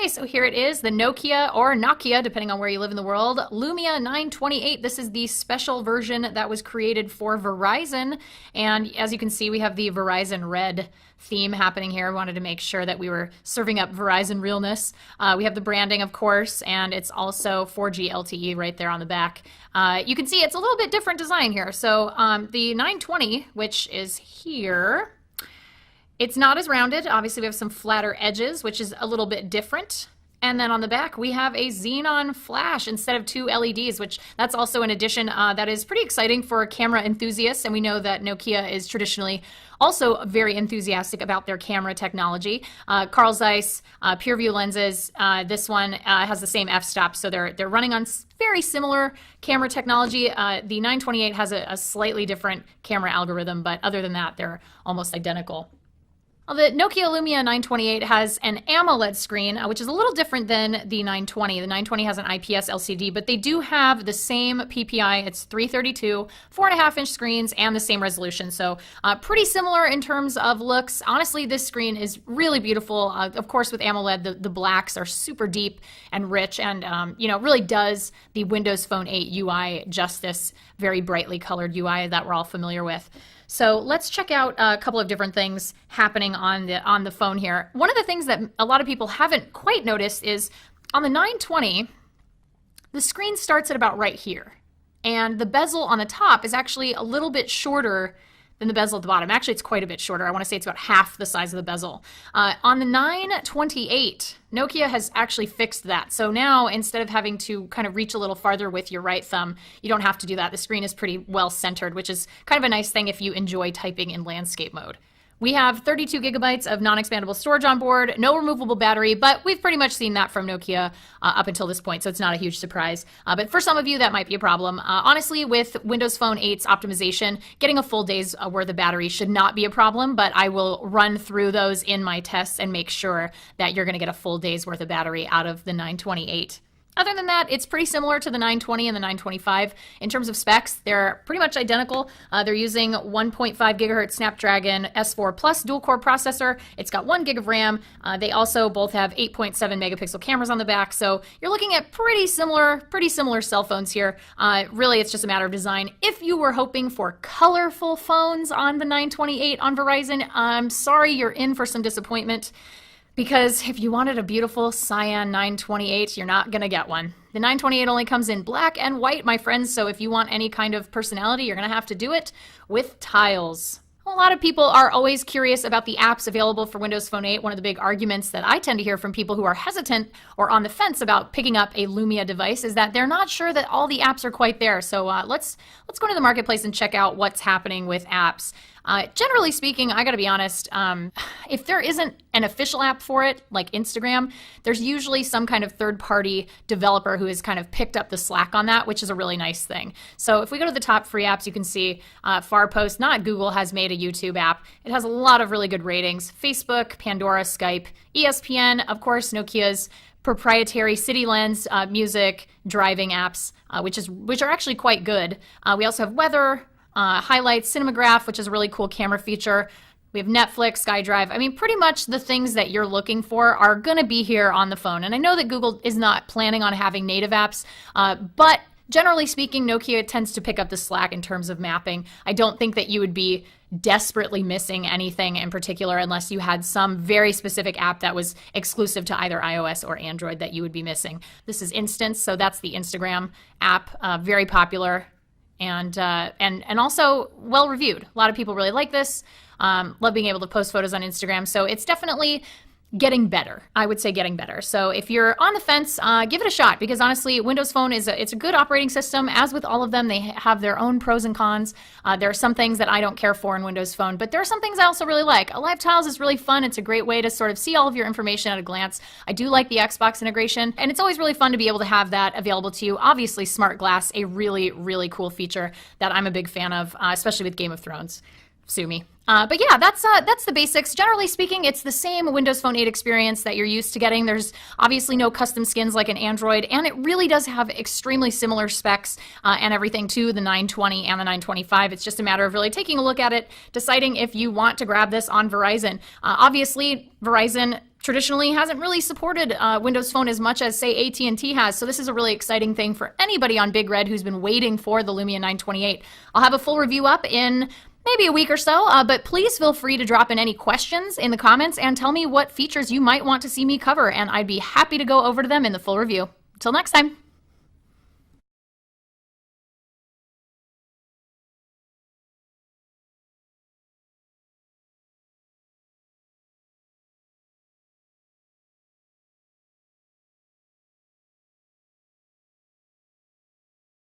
Okay, so here it is, the Nokia or Nokia, depending on where you live in the world, Lumia 928. This is the special version that was created for Verizon. And as you can see, we have the Verizon red theme happening here. We wanted to make sure that we were serving up Verizon realness. We have the branding, of course, and it's also 4G LTE right there on the back. You can see it's a little bit different design here. So the 920, which is here, it's not as rounded. Obviously, we have some flatter edges, which is a little bit different. And then on the back, we have a xenon flash instead of two LEDs, which that's also an addition that is pretty exciting for camera enthusiasts. And we know that Nokia is traditionally also very enthusiastic about their camera technology. Carl Zeiss, PureView lenses. This one has the same f-stop, so they're running on very similar camera technology. The 928 has a slightly different camera algorithm, but other than that, they're almost identical. Well, the Nokia Lumia 928 has an AMOLED screen, which is a little different than the 920. The 920 has an IPS LCD, but they do have the same PPI. It's 332, 4.5-inch screens, and the same resolution. So pretty similar in terms of looks. Honestly, this screen is really beautiful. Of course, with AMOLED, the blacks are super deep and rich, and really does the Windows Phone 8 UI justice. Very brightly colored UI that we're all familiar with. So let's check out a couple of different things happening on the phone here. One of the things that a lot of people haven't quite noticed is on the 920, the screen starts at about right here. And the bezel on the top is actually a little bit shorter than the bezel at the bottom. Actually, it's quite a bit shorter. I want to say it's about half the size of the bezel. On the 928, Nokia has actually fixed that. So now, instead of having to kind of reach a little farther with your right thumb, you don't have to do that. The screen is pretty well centered, which is kind of a nice thing if you enjoy typing in landscape mode. We have 32 gigabytes of non-expandable storage on board, no removable battery, but we've pretty much seen that from Nokia up until this point, so it's not a huge surprise. But for some of you, that might be a problem. Honestly, with Windows Phone 8's optimization, getting a full day's worth of battery should not be a problem, but I will run through those in my tests and make sure that you're going to get a full day's worth of battery out of the 928. Other than that, it's pretty similar to the 920 and the 925. In terms of specs, they're pretty much identical. They're using 1.5 gigahertz Snapdragon S4 Plus dual-core processor. It's got 1 gig of RAM. They also both have 8.7 megapixel cameras on the back. So you're looking at pretty similar cell phones here. Really, it's just a matter of design. If you were hoping for colorful phones on the 928 on Verizon, I'm sorry, you're in for some disappointment. Because if you wanted a beautiful cyan 928, you're not going to get one. The 928 only comes in black and white, my friends, so if you want any kind of personality, you're going to have to do it with tiles. A lot of people are always curious about the apps available for Windows Phone 8. One of the big arguments that I tend to hear from people who are hesitant or on the fence about picking up a Lumia device is that they're not sure that all the apps are quite there. So let's go to the marketplace and check out what's happening with apps. Generally speaking, I gotta be honest, if there isn't an official app for it, like Instagram, there's usually some kind of third-party developer who has kind of picked up the slack on that, which is a really nice thing. So if we go to the top free apps, you can see Farpost, not Google, has made a YouTube app. It has a lot of really good ratings. Facebook, Pandora, Skype, ESPN, of course, Nokia's proprietary City Lens, music, driving apps, which are actually quite good. We also have weather, highlights, Cinemagraph, which is a really cool camera feature. We have Netflix, SkyDrive. I mean, pretty much the things that you're looking for are going to be here on the phone. And I know that Google is not planning on having native apps, but generally speaking, Nokia tends to pick up the slack in terms of mapping. I don't think that you would be desperately missing anything in particular unless you had some very specific app that was exclusive to either iOS or Android that you would be missing. This is Instance, so that's the Instagram app, very popular. And also well reviewed. A lot of people really like this. Love being able to post photos on Instagram. So it's definitely getting better. I would say getting better. So if you're on the fence, give it a shot, because honestly, Windows Phone it's a good operating system. As with all of them, they have their own pros and cons. There are some things that I don't care for in Windows Phone, but there are some things I also really like. Live Tiles is really fun. It's a great way to sort of see all of your information at a glance. I do like the Xbox integration, and it's always really fun to be able to have that available to you. Obviously, Smart Glass, a really, really cool feature that I'm a big fan of, especially with Game of Thrones. Sue me. But yeah, that's the basics. Generally speaking, it's the same Windows Phone 8 experience that you're used to getting. There's obviously no custom skins like an Android, and it really does have extremely similar specs and everything to the 920 and the 925. It's just a matter of really taking a look at it, deciding if you want to grab this on Verizon. Obviously, Verizon traditionally hasn't really supported Windows Phone as much as, say, AT&T has. So this is a really exciting thing for anybody on Big Red who's been waiting for the Lumia 928. I'll have a full review up in maybe a week or so, but please feel free to drop in any questions in the comments and tell me what features you might want to see me cover, and I'd be happy to go over to them in the full review. Until next time.